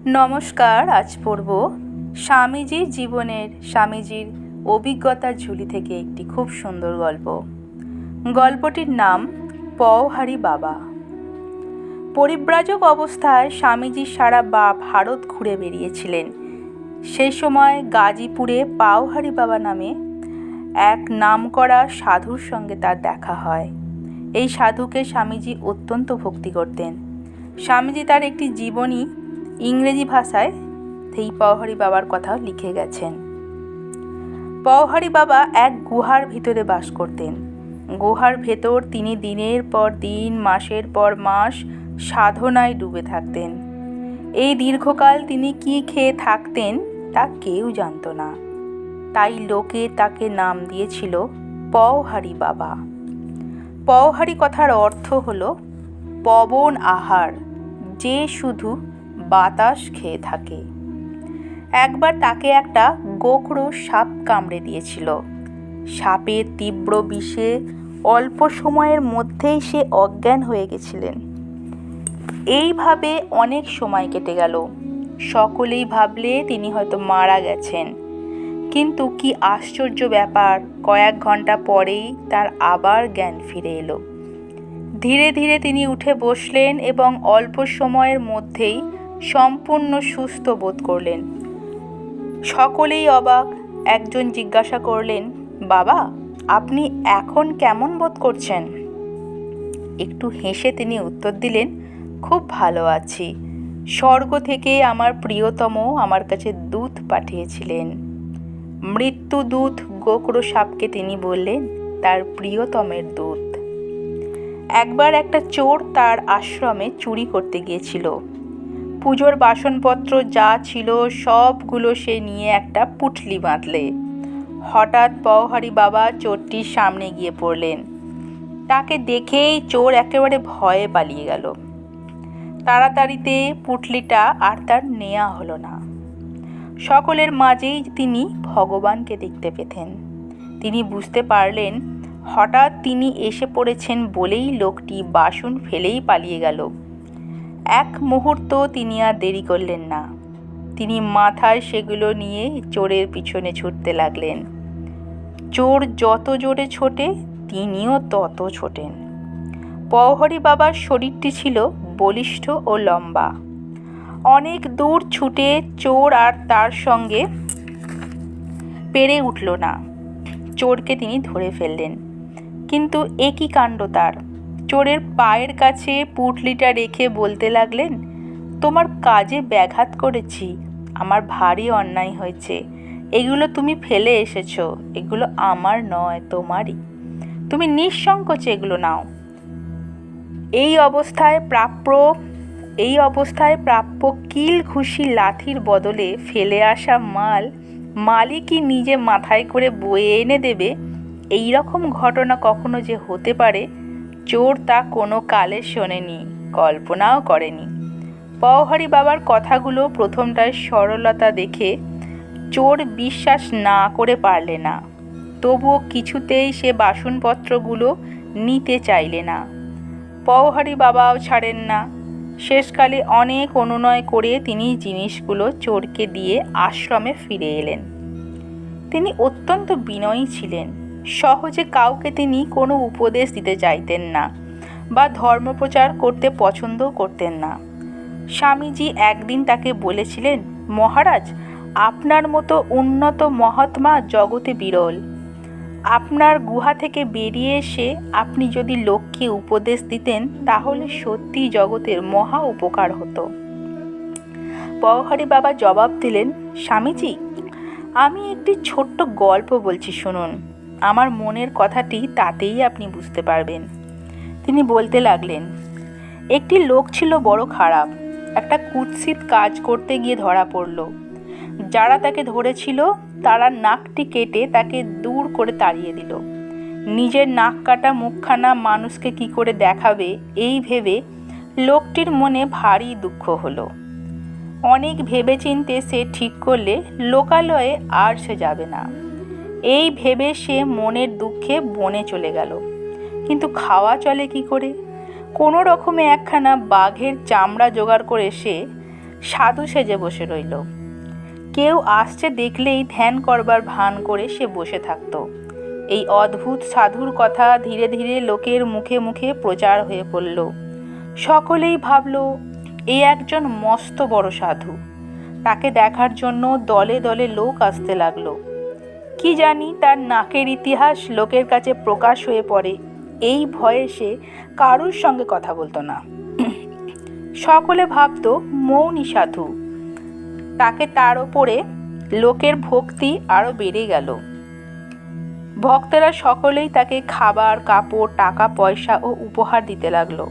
নমস্কার। আজ পড়ব স্বামীজির জীবনের স্বামীজির অভিজ্ঞতার ঝুলি থেকে একটি খুব সুন্দর গল্প। গল্পটির নাম পওহারী বাবা। পরিব্রাজক অবস্থায় স্বামীজি সারা ভারত ঘুরে বেরিয়েছিলেন। সেই সময় গাজীপুরে পওহারী বাবা নামে এক নামকরা সাধুর সঙ্গে তার দেখা হয়। এই সাধুকে স্বামীজি অত্যন্ত ভক্তি করতেন। স্বামীজি তার একটি জীবনী ইংরেজি ভাষায় এই পওহারী বাবার কথা লিখে গেছেন। পওহারী বাবা এক গুহার ভিতরে বাস করতেন। গুহার ভেতর তিনি দিনের পর দিন, মাসের পর মাস সাধনায় ডুবে থাকতেন। এই দীর্ঘকাল তিনি কি খেয়ে থাকতেন তা কেউ জানত না। তাই লোকে তাকে নাম দিয়েছিল পওহারী বাবা। পওহারী কথার অর্থ হলো পবন আহার, যে শুধু বাতাস খেয়ে থাকে। একবার তাকে একটা গোখরো সাপ কামড়ে দিয়েছিল। সাপের তীব্র বিষে অল্প সময়ের মধ্যেই সে অজ্ঞান হয়ে গেছিলেন। এইভাবে অনেক সময় কেটে গেল। সকলেই ভাবলে তিনি হয়তো মারা গেছেন। কিন্তু কি আশ্চর্য ব্যাপার, কয়েক ঘন্টা পরেই তার আবার জ্ঞান ফিরে এলো। ধীরে ধীরে তিনি উঠে বসলেন এবং অল্প সময়ের মধ্যেই সম্পূর্ণ সুস্থ বোধ করলেন। সকলেই অবাক। একজন জিজ্ঞাসা করলেন, বাবা, আপনি এখন কেমন বোধ করছেন? একটু হেসে তিনি উত্তর দিলেন, খুব ভালো আছি। স্বর্গ থেকে আমার প্রিয়তম আমার কাছে দূত পাঠিয়েছিলেন। মৃত্যুদূত গোখরো সাপকে তিনি বললেন তার প্রিয়তমের দূত। একবার একটা চোর তার আশ্রমে চুরি করতে গিয়েছিল। পুজোর বাসনপত্র যা ছিল সবগুলো সে নিয়ে একটা পুঁটলি বাঁধলে। হঠাৎ পওহারী বাবা চোরটির সামনে গিয়ে পড়লেন। তাকে দেখেই চোর একেবারে ভয়ে পালিয়ে গেল। তাড়াতাড়িতে পুঁটলিটা আর তার নেওয়া হলো না। সকলের মাঝেই তিনি ভগবানকে দেখতে পেতেন। তিনি বুঝতে পারলেন হঠাৎ তিনি এসে পড়েছেন বলেই লোকটি বাসন ফেলেই পালিয়ে গেল। এক মুহূর্ত তিনি আর দেরি করলেন না। তিনি মাথায় সেগুলো নিয়ে চোরের পিছনে ছুটতে লাগলেন। চোর যত জোরে ছোটে তিনিও তত ছোটেন। পওহারী বাবার শরীরটি ছিল বলিষ্ঠ ও লম্বা। অনেক দূর ছুটে চোর আর তার সঙ্গে পেরে উঠল না। চোরকে তিনি ধরে ফেললেন। কিন্তু এ কী কাণ্ড তার! চোরের পায়ের কাছে পুঁটলিটা রেখে বলতে লাগলেন, তোমার কাজে ব্যাঘাত করেছি, আমার ভারী অন্যায় হয়েছে। এগুলো তুমি ফেলে এসেছো, এগুলো আমার নয়, তোমারই। তুমি নিঃসংকোচে এগুলো নাও। এই অবস্থায় প্রাপ্য কিল ঘুষি লাথির বদলে ফেলে আসা মাল মালিকই নিজে মাথায় করে বয়ে এনে দেবে, এই রকম ঘটনা কখনো যে হতে পারে চোর তা কোনো কালে শোনেনি, কল্পনাও করেনি। পওহারী বাবার কথাগুলো প্রথমটায় সরলতা দেখে চোর বিশ্বাস না করে পারলে না। তবুও কিছুতেই সে বাসনপত্রগুলো নিতে চাইলে না। পওহারী বাবাও ছাড়েন না। শেষকালে অনেক অনুনয় করে তিনি জিনিসগুলো চোরকে দিয়ে আশ্রমে ফিরে এলেন। তিনি অত্যন্ত বিনয়ী ছিলেন। সহজে কাউকে তিনি কোনো উপদেশ দিতে চাইতেন না বা ধর্মপ্রচার করতে পছন্দও করতেন না। স্বামীজি একদিন তাকে বলেছিলেন, মহারাজ, আপনার মতো উন্নত মহাত্মা জগতে বিরল। আপনার গুহা থেকে বেরিয়ে এসে আপনি যদি লোককে উপদেশ দিতেন তাহলে সত্যি জগতের মহা উপকার হতো। পওহারী বাবা জবাব দিলেন, স্বামীজি, আমি একটি ছোট্ট গল্প বলছি, শুনুন। আমার মনের কথাটি তাতেই আপনি বুঝতে পারবেন। তিনি বলতে লাগলেন, একটি লোক ছিল বড় খারাপ। একটা কুৎসিত কাজ করতে গিয়ে ধরা পড়ল। যারা তাকে ধরেছিল তারা নাকটি কেটে তাকে দূর করে তাড়িয়ে দিল। নিজের নাক কাটা মুখখানা মানুষকে কি করে দেখাবে এই ভেবে লোকটির মনে ভারী দুঃখ হলো। অনেক ভেবেচিন্তে সে ঠিক করলে লোকালয়ে আর সে যাবে না। এই ভেবে সে মনের দুঃখে বনে চলে গেল। কিন্তু খাওয়া চলে কি করে? কোনো রকমে একখানা বাঘের চামড়া জোগাড় করে সে সাধু সেজে বসে রইল। কেউ আসছে দেখলেই ধ্যান করবার ভান করে সে বসে থাকত। এই অদ্ভুত সাধুর কথা ধীরে ধীরে লোকের মুখে মুখে প্রচার হয়ে পড়ল। সকলেই ভাবল এ একজন মস্ত বড় সাধু। তাকে দেখার জন্য দলে দলে লোক আসতে লাগলো। কি জানি তার নাকের ইতিহাস লোকের কাছে প্রকাশ হয়ে পড়ে, এই ভয়ে সে কারুর সঙ্গে কথা বলতো না। সকলে ভাবত মৌনী সাধু। তাকে তার ওপরে লোকের ভক্তি আরো বেড়ে গেল। ভক্তেরা সকলেই তাকে খাবার, কাপড়, টাকা পয়সা ও উপহার দিতে লাগলো।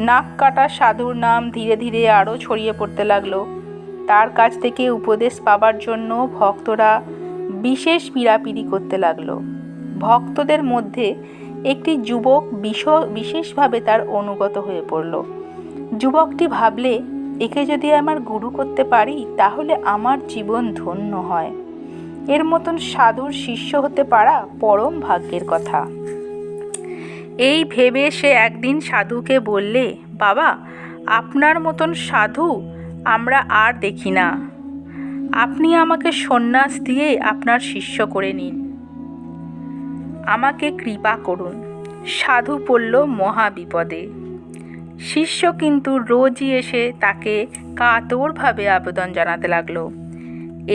নাক কাটা সাধুর নাম ধীরে ধীরে আরো ছড়িয়ে পড়তে লাগলো। তার কাছ থেকে উপদেশ পাবার জন্য ভক্তরা বিশেষ পীড়াপিড়ি করতে লাগলো। ভক্তদের মধ্যে একটি যুবক বিশেষভাবে তার অনুগত হয়ে পড়ল। যুবকটি ভাবলে, একে যদি আমার গুরু করতে পারি তাহলে আমার জীবন ধন্য হয়। এর মতন সাধুর শিষ্য হতে পারা পরম ভাগ্যের কথা। এই ভেবে সে একদিন সাধুকে বললে, বাবা, আপনার মতন সাধু আমরা আর দেখি না। আপনি আমাকে সন্ন্যাস দিয়ে আপনার শিষ্য করে নিন, আমাকে কৃপা করুন। সাধু পড়ল মহা বিপদে। শিষ্য কিন্তু রোজই এসে তাকে কাতরভাবে আবেদন জানাতে লাগলো।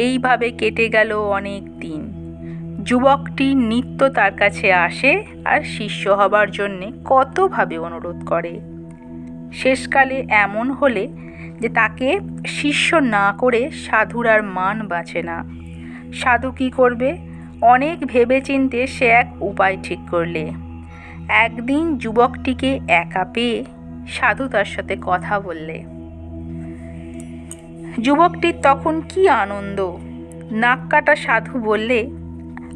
এইভাবে কেটে গেল অনেক দিন। যুবকটি নিত্য তার কাছে আসে আর শিষ্য হবার জন্যে কতভাবে অনুরোধ করে। শেষকালে এমন হলে যে তাকে শিষ্য না করে সাধুর আর মান বাঁচে না। সাধু কি করবে? অনেক ভেবেচিন্তে সে এক উপায় ঠিক করলে। একদিন যুবকটিকে একা পেয়ে সাধু তার সাথে কথা বললে। যুবকটির তখন কি আনন্দ! নাক কাটা সাধু বললে,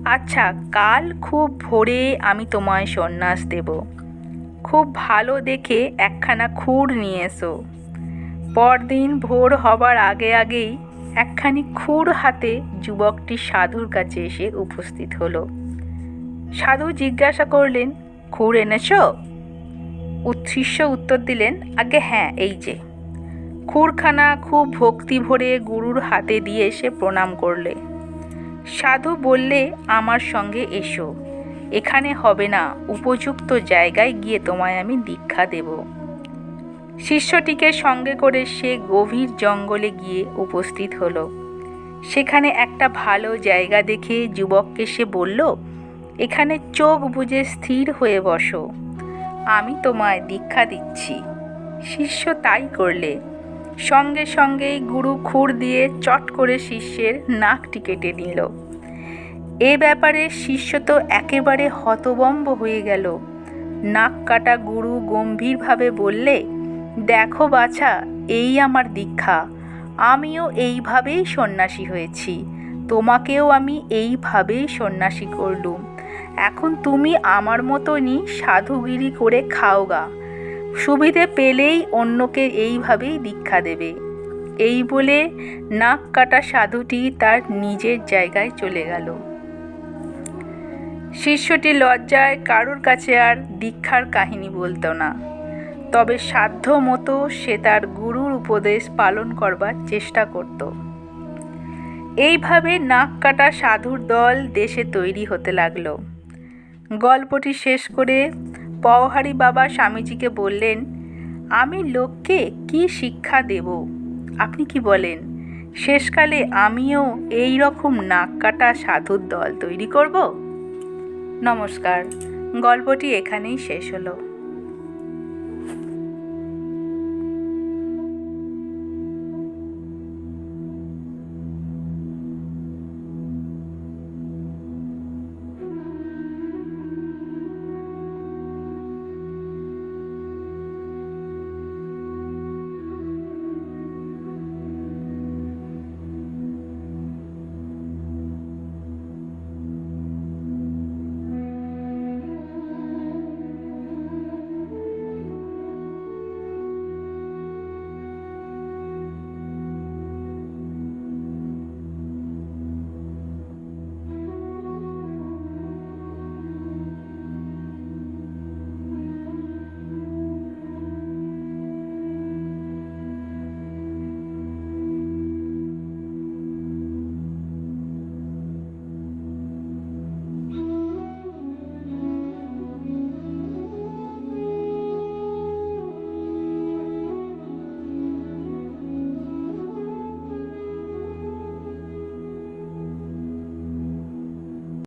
আচ্ছা, কাল খুব ভোরে আমি তোমায় সন্ন্যাস দেব। খুব ভালো দেখে একখানা খুর নিয়ে এসো। পরদিন ভোর হবার আগে আগেই একখানি খুর হাতে যুবকটি সাধুর কাছে এসে উপস্থিত হলো। সাধু জিজ্ঞাসা করলেন, খুর এনেছ? শিষ্য উত্তর দিলেন, আগে হ্যাঁ, এই যে। খুরখানা খুব ভক্তি ভরে গুরুর হাতে দিয়ে সে প্রণাম করলে। সাধু বললে, আমার সঙ্গে এসো, এখানে হবে না, উপযুক্ত জায়গায় গিয়ে তোমায় আমি দীক্ষা দেব। শিষ্যটিকে সঙ্গে করে সে গভীর জঙ্গলে গিয়ে উপস্থিত হলো। সেখানে একটা ভালো জায়গা দেখে যুবককে সে বলল, এখানে চোখ বুজে স্থির হয়ে বসো, আমি তোমায় দীক্ষা দিচ্ছি। শিষ্য তাই করলে। সঙ্গে সঙ্গেই গুরু খুর দিয়ে চট করে শিষ্যের নাকটি কেটে নিল। এ ব্যাপারে শিষ্য তো একেবারে হতভম্ব হয়ে গেল। নাক কাটা গুরু গম্ভীরভাবে বললে, দেখো বাছা, এই আমার দীক্ষা। আমিও এইভাবেই সন্ন্যাসী হয়েছি, তোমাকেও আমি এইভাবেই সন্ন্যাসী করলুম। এখন তুমি আমার মতনই সাধুগিরি করে খাওগা, সুবিধে পেলেই অন্যকে এইভাবেই দীক্ষা দেবে। এই বলে নাক কাটা সাধুটি তার নিজের জায়গায় চলে গেল। শিষ্যটি লজ্জায় কারুর কাছে আর দীক্ষার কাহিনী বলতো না, তবে সাধ্য মতো সে তার গুরুর উপদেশ পালন করবার চেষ্টা করত। এইভাবে নাক কাটা সাধুর দল দেশে তৈরি হতে লাগলো। গল্পটি শেষ করে পওহারী বাবা স্বামীজিকে বললেন, আমি লোককে কি শিক্ষা দেব? আপনি কি বলেন? শেষকালে আমিও এই রকম নাক কাটা সাধুর দল তৈরি করব? নমস্কার। গল্পটি এখানেই শেষ হলো।